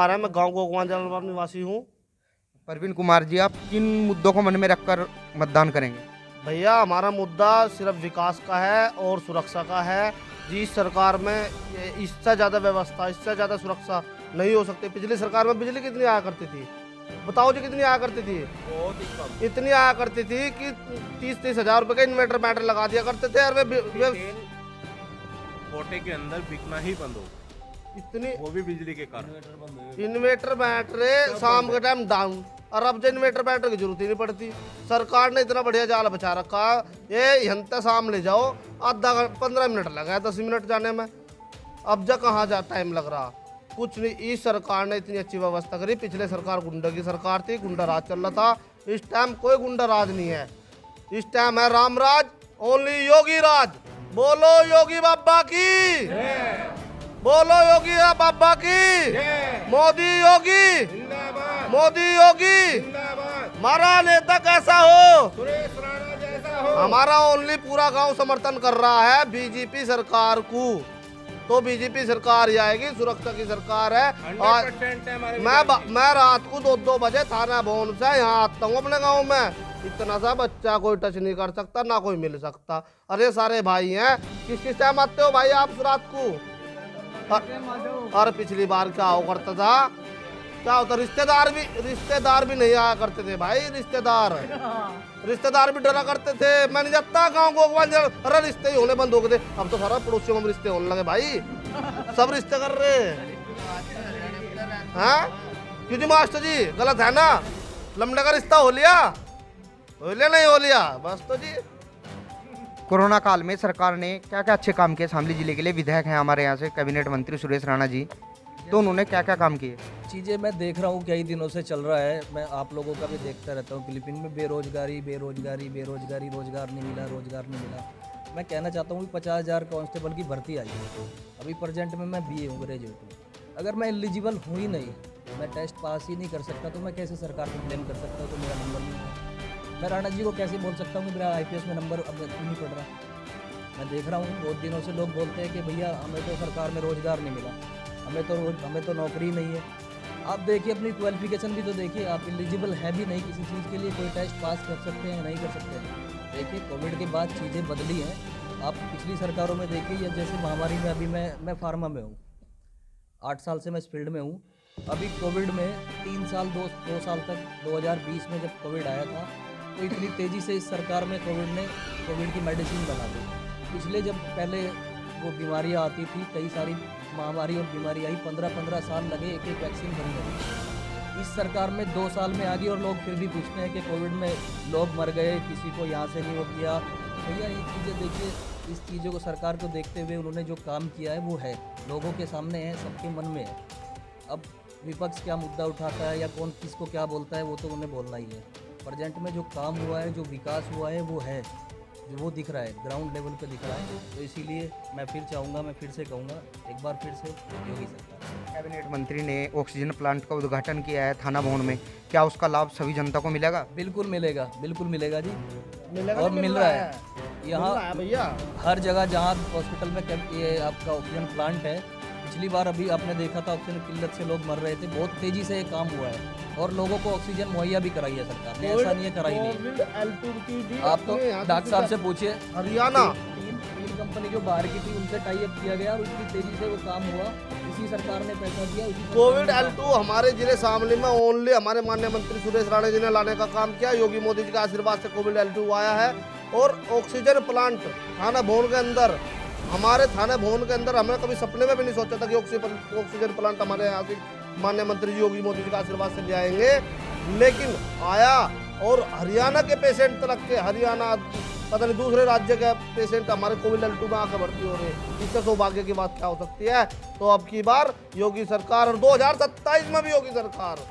कुमार है, मैं गांव गोगवान जलालपुर निवासी हूँ। परवीन कुमार जी, आप किन मुद्दों को मन में रखकर मतदान करेंगे? भैया हमारा मुद्दा सिर्फ विकास का है और सुरक्षा का है जी। इस सरकार में इससे ज़्यादा व्यवस्था, इससे ज़्यादा सुरक्षा नहीं हो सकती। पिछली सरकार में बिजली कितनी आया करती थी, बताओ जी, कितनी आया करती थी? बहुत ही कम। इतनी आया करती थी कि 30-30 हज़ार रुपये का इन्वर्टर बैटर लगा दिया करते थे। और वे कोटे के अंदर बिकना ही बंद हो, इतनी वो भी बिजली के कारण। इन्वर्टर बैटरी शाम के टाइम डाउन, और अब जो इन्वर्टर बैटरी की जरूरत ही नहीं पड़ती। सरकार ने इतना बढ़िया जाल बचा रखा, ये यंत्र शाम ले जाओ, आधा 15 मिनट लगा है, 10 मिनट जाने में। अब जा कहाँ जा टाइम लग रहा, कुछ नहीं। इस सरकार ने इतनी अच्छी व्यवस्था करी। पिछले सरकार गुंडा की सरकार थी, गुंडा राज चल रहा था। इस टाइम कोई गुंडा राज नहीं है, इस टाइम है राम राज, ओनली योगी राज। बोलो योगी बाबा की, बोलो योगी बाबा की, मोदी योगी, मोदी योगी। हमारा नेता कैसा हो, सुरेश राणा जैसा हो। हमारा ओनली पूरा गांव समर्थन कर रहा है बीजेपी सरकार को। तो बीजेपी सरकार ही आएगी, सुरक्षा की सरकार है। और 100% है हमारे मैं रात को 2-2 बजे थाना भवन से यहाँ आता हूँ अपने गांव में। इतना सा बच्चा कोई टच नहीं कर सकता, ना कोई मिल सकता। अरे सारे भाई हैं, किस टाइम आते हो भाई आप रात को? और पिछली बार क्या हो करता था, क्या होता, रिश्तेदार भी नहीं आया करते थे भाई। रिश्तेदार भी डरा करते थे। मैं नहीं जाता गाँव को, अरे रिश्ते ही होने बंद हो गए थे। अब तो सारा पड़ोसियों में रिश्ते होने लगे भाई, सब रिश्ते कर रहे हैं। क्यों जी मास्टर जी, गलत है ना? लमड़े का रिश्ता हो लिया नहीं हो लिया, बस तो जी। कोरोना काल में सरकार ने क्या क्या अच्छे काम किए? शामली जिले के लिए विधायक हैं हमारे यहाँ से कैबिनेट मंत्री सुरेश राणा जी, तो उन्होंने क्या क्या काम किए? चीज़ें मैं देख रहा हूँ कई दिनों से चल रहा है, मैं आप लोगों का भी देखता रहता हूँ। फिलीपीन में बेरोजगारी, रोजगार नहीं मिला, रोजगार नहीं मिला। मैं कहना चाहता हूँ कि 50,000 कांस्टेबल की भर्ती आई है। अभी प्रेजेंट में मैं BA हूँ, ग्रेजुएट हूँ। अगर मैं एलिजिबल हूँ ही नहीं, मैं टेस्ट पास ही नहीं कर सकता, तो मैं कैसे सरकार को ब्लेम कर सकता हूँ तो मेरा नंबर नहीं है? मैं राणा जी को कैसे बोल सकता हूँ कि मेरा IPS में नंबर अब क्यों नहीं पड़ रहा? मैं देख रहा हूँ बहुत दिनों से लोग बोलते हैं कि भैया हमें तो सरकार में रोज़गार नहीं मिला, हमें तो नौकरी नहीं है। आप देखिए अपनी क्वालिफिकेशन भी तो देखिए, आप एलिजिबल है भी नहीं किसी चीज़ के लिए, कोई टेस्ट पास कर सकते हैं नहीं कर सकते हैं। देखिए कोविड के बाद चीज़ें बदली हैं। आप पिछली सरकारों में देखिए, या जैसे महामारी में, अभी मैं फार्मा में हूँ, 8 साल से मैं इस फील्ड में हूँ। अभी कोविड में 3 साल 2 साल तक, 2020 में जब कोविड आया था, तो इतनी तेज़ी से इस सरकार में कोविड की मेडिसिन बना दी। पिछले जब पहले वो बीमारियाँ आती थी, कई सारी महामारी और बीमारी आई, 15-15 साल लगे एक वैक्सीन बनने में। इस सरकार में 2 साल में आ गई, और लोग फिर भी पूछते हैं कि कोविड में लोग मर गए, किसी को यहाँ से नहीं हो गया। भैया ये चीज़ें देखिए, इस चीज़ों को, सरकार को देखते हुए उन्होंने जो काम किया है वो है, लोगों के सामने है, सबके मन में है। अब विपक्ष क्या मुद्दा उठाता है या कौन किसको क्या बोलता है, वो तो उन्हें बोलना ही है। प्रेजेंट में जो काम हुआ है, जो विकास हुआ है, वो है, जो वो दिख रहा है, ग्राउंड लेवल पे दिख रहा है। तो इसीलिए मैं फिर से कहूँगा एक बार फिर से योगी सरकार। कैबिनेट मंत्री ने ऑक्सीजन प्लांट का उद्घाटन किया है थाना भवन में, क्या उसका लाभ सभी जनता को मिलेगा? बिल्कुल मिलेगा जी, मिलेगा, और मिल रहा है। यहाँ भैया हर जगह जहाँ हॉस्पिटल में ये आपका ऑक्सीजन प्लांट है, पिछली बार अभी आपने देखा था ऑक्सीजन किल्लत से लोग मर रहे थे, बहुत तेज़ी से ये काम हुआ है, और लोगों को ऑक्सीजन मुहैया भी कराई है सरकार ने, ऐसा नहीं है कराई नहीं। आप तो डॉक्टर साहब से पूछिए, हरियाणा तीन कंपनी जो बाहर की थी उनसे टाई अप किया गया, और इतनी तेज़ी से वो काम हुआ, इसी सरकार ने पैसा दिया। कोविड L2 हमारे जिले शामली में ओनली हमारे माननीय मंत्री सुरेश राणा जी ने लाने का काम किया। योगी मोदी जी के आशीर्वाद से कोविड L2 आया है। और ऑक्सीजन प्लांट थाना भवन के अंदर, हमारे थाना भवन के अंदर, हमने कभी सपने में भी नहीं सोचा था कि ऑक्सीजन प्लांट हमारे यहाँ से माननीय मंत्री जी योगी मोदी जी के आशीर्वाद से ले आएंगे, लेकिन आया। और हरियाणा के पेशेंट तक के, हरियाणा पता नहीं दूसरे राज्य के पेशेंट हमारे कोविड L2 में आकर भर्ती हो रहे हैं। इससे सौभाग्य की बात क्या हो सकती है? तो अब की बार योगी सरकार, और 2027 में भी योगी सरकार।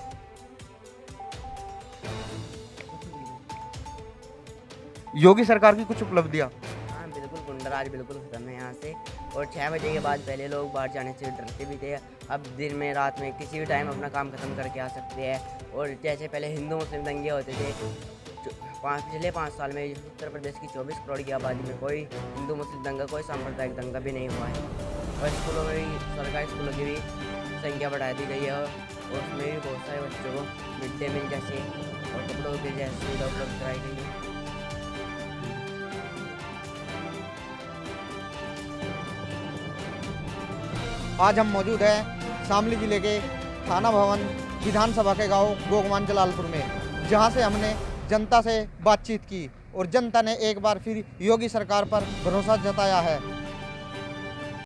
योगी सरकार की कुछ उपलब्धियाँ? हाँ बिल्कुल, गुंडाराज बिल्कुल खत्म है यहाँ से। और 6 बजे के बाद पहले लोग बाहर जाने से डरते भी थे, अब दिन में रात में किसी भी टाइम अपना काम खत्म करके आ सकते हैं। और जैसे पहले हिंदू मुस्लिम दंगे होते थे, पिछले 5 साल में उत्तर प्रदेश की 24 करोड़ की आबादी में कोई हिंदू मुस्लिम दंगा, कोई सांप्रदायिक दंगा भी नहीं हुआ है। और स्कूलों में भी, सरकारी स्कूलों की भी संख्या बढ़ा दी गई है और उसमें भी बहुत सारे बच्चों को मिड डे मील जैसे और कपड़ों के जैसी सुविधा उपलब्ध कराई गई है। आज हम मौजूद हैं शामली जिले के थाना भवन विधानसभा के गांव गोगमान जलालपुर में, जहां से हमने जनता से बातचीत की और जनता ने एक बार फिर योगी सरकार पर भरोसा जताया है।